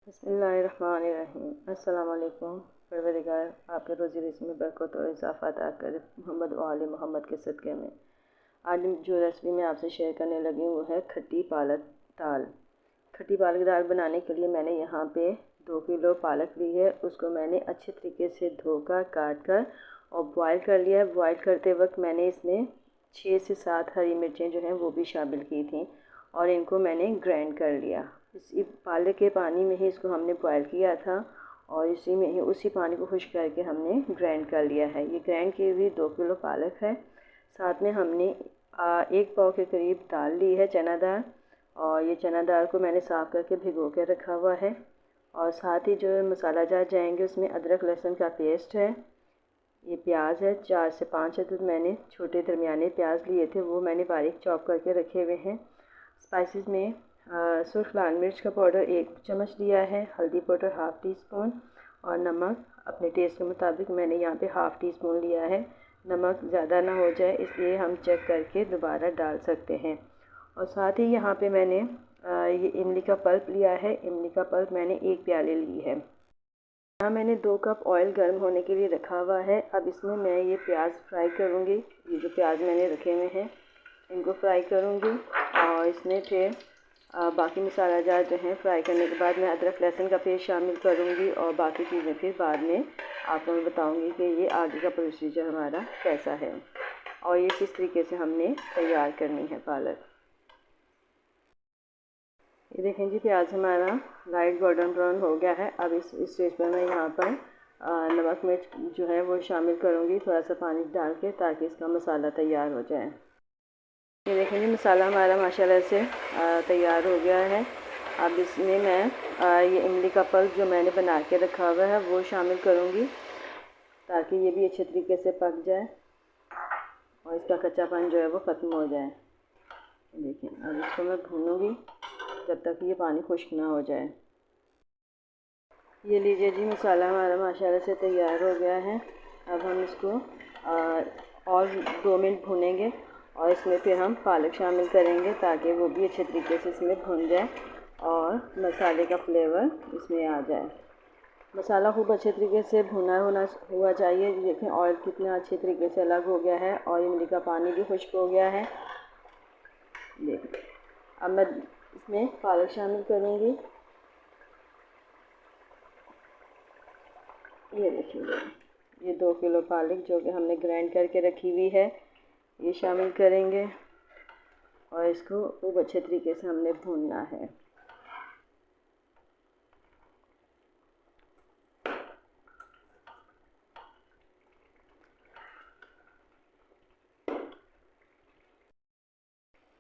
बिस्मिल्लाहिर्रहमानिर्रहीम। अस्सलाम वालेकुम। परवरदिगार आपके रोज़ी रिज़्क़ में बरकत और इज़ाफ़ा अता करे मोहम्मद व आले मोहम्मद के सदक़े में। आज जो रेसिपी मैं आपसे शेयर करने लगी हूँ वो है खट्टी पालक दाल। खट्टी पालक दाल बनाने के लिए मैंने यहाँ पे 2 किलो पालक ली है। उसको मैंने अच्छे तरीके से धोकर काट कर और बॉयल कर लिया है। बॉयल करते वक्त मैंने इसमें 6 से 7 हरी मिर्चें जो हैं वो भी शामिल की थी और इनको मैंने ग्राइंड कर लिया। इसी पालक के पानी में ही इसको हमने बॉयल किया था और इसी में ही उसी पानी को खुश्क करके हमने ग्राइंड कर लिया है। ये ग्राइंड की हुई 2 किलो पालक है। साथ में हमने 1 पाव के करीब दाल ली है, चना दाल, और ये चना दाल को मैंने साफ़ करके भिगो के रखा हुआ है। और साथ ही जो मसाला जार जाएंगे उसमें अदरक लहसुन का पेस्ट है, ये प्याज है, 4 से 5 अदद मैंने छोटे दरमियाने प्याज लिए थे, वो मैंने बारीक चॉप करके रखे हुए हैं। स्पाइसेस में सुर्ख लाल मिर्च का पाउडर 1 चम्मच लिया है, हल्दी पाउडर हाफ़ टी स्पून और नमक अपने टेस्ट के मुताबिक मैंने यहाँ पे हाफ़ टी स्पून लिया है। नमक ज़्यादा ना हो जाए इसलिए हम चेक करके दोबारा डाल सकते हैं। और साथ ही यहाँ पे मैंने ये इमली का पल्प लिया है। इमली का पल्प मैंने 1 प्याली ली है। यहाँ मैंने 2 कप ऑयल गर्म होने के लिए रखा हुआ है। अब इसमें मैं ये प्याज फ्राई करूँगी। ये जो प्याज मैंने रखे हुए हैं इनको फ्राई करूँगी और इसमें फिर बाकी मसाला जार जो हैं फ्राई करने के बाद मैं अदरक लहसुन का पेस्ट शामिल करूँगी और बाकी चीज़ें फिर बाद में आपको मैं बताऊँगी कि ये आगे का प्रोसीजर हमारा कैसा है और ये किस तरीके से हमने तैयार करनी है पालक। ये देखें जी, प्याज हमारा लाइट गोल्डन ब्राउन हो गया है। अब इस स्टेज पर मैं यहाँ पर नमक मिर्च जो है वो शामिल करूँगी, थोड़ा सा पानी डाल के, ताकि इसका मसाला तैयार हो जाए। ये देखें जी, मसाला हमारा माशाल्लाह से तैयार हो गया है। अब इसमें मैं ये इमली का पल्प जो मैंने बना के रखा हुआ है वो शामिल करूँगी, ताकि ये भी अच्छे तरीके से पक जाए और इसका कच्चापन जो है वो ख़त्म हो जाए। देखिए, अब इसको मैं भूनूँगी जब तक ये पानी खुश्क ना हो जाए। ये लीजिए जी, मसाला हमारा माशाल्लाह से तैयार हो गया है। अब हम इसको और 2 मिनट भूनेंगे और इसमें फिर हम पालक शामिल करेंगे ताकि वो भी अच्छे तरीके से इसमें भुन जाए और मसाले का फ्लेवर इसमें आ जाए। मसाला खूब अच्छे तरीके से भुना हुआ चाहिए। देखें ऑयल कितना अच्छे तरीके से अलग हो गया है और इमली का पानी भी खुश्क हो गया है। देखिए, अब मैं इसमें पालक शामिल करूँगी। ये देखिए, ये 2 किलो पालक जो कि हमने ग्राइंड करके रखी हुई है ये शामिल करेंगे और इसको खूब अच्छे तरीके से हमने भूनना है।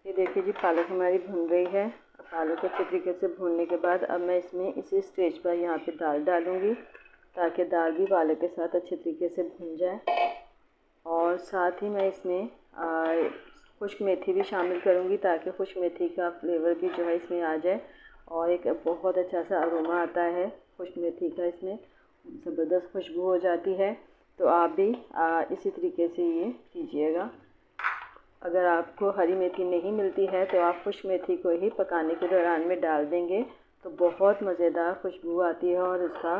ये देखिए जी, पालक हमारी भुन रही है। पालक अच्छे तरीके से भूनने के बाद अब मैं इसमें इसी स्टेज पर यहाँ पे दाल डालूँगी, ताकि दाल भी पालक के साथ अच्छे तरीके से भुन जाए। और साथ ही मैं इसमें खुश्क मेथी भी शामिल करूँगी, ताकि खुश्क मेथी का फ्लेवर भी जो है इसमें आ जाए और एक बहुत अच्छा सा अरोमा आता है खुश्क मेथी का, इसमें ज़बरदस्त खुशबू हो जाती है। तो आप भी इसी तरीके से ये कीजिएगा। अगर आपको हरी मेथी नहीं मिलती है तो आप खुश्क मेथी को ही पकाने के दौरान में डाल देंगे तो बहुत मज़ेदार खुशबू आती है और इसका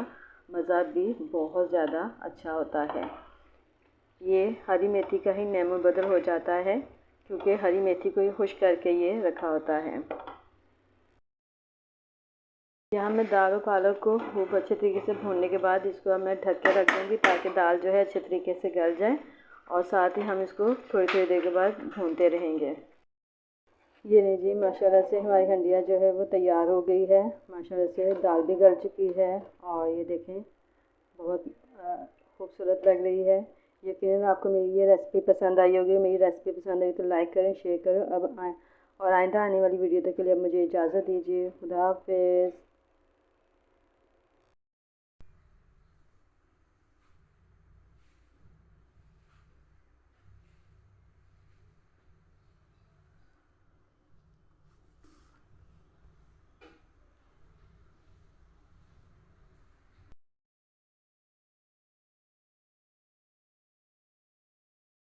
मज़ा भी बहुत ज़्यादा अच्छा होता है। ये हरी मेथी का ही नेमो बदल हो जाता है, क्योंकि हरी मेथी को ही खुश्क करके ये रखा होता है। यहाँ मैं दाल और पालक को खूब अच्छे तरीके से भूनने के बाद इसको अब मैं ढक के रख दूँगी, ताकि दाल जो है अच्छे तरीके से गल जाए और साथ ही हम इसको थोड़ी थोड़ी देर के बाद भूनते रहेंगे। ये लीजिए, माशाल्लाह से हमारी हंडिया जो है वो तैयार हो गई है। माशाल्लाह से दाल भी गल चुकी है और ये देखें बहुत खूबसूरत लग रही है। यकीनन आपको मेरी ये रेसिपी पसंद आई होगी। मेरी रेसिपी पसंद आई तो लाइक करें, शेयर करें। अब और आइंदा आने वाली वीडियो तक के लिए अब मुझे इजाज़त दीजिए। खुदा हाफ़िज़।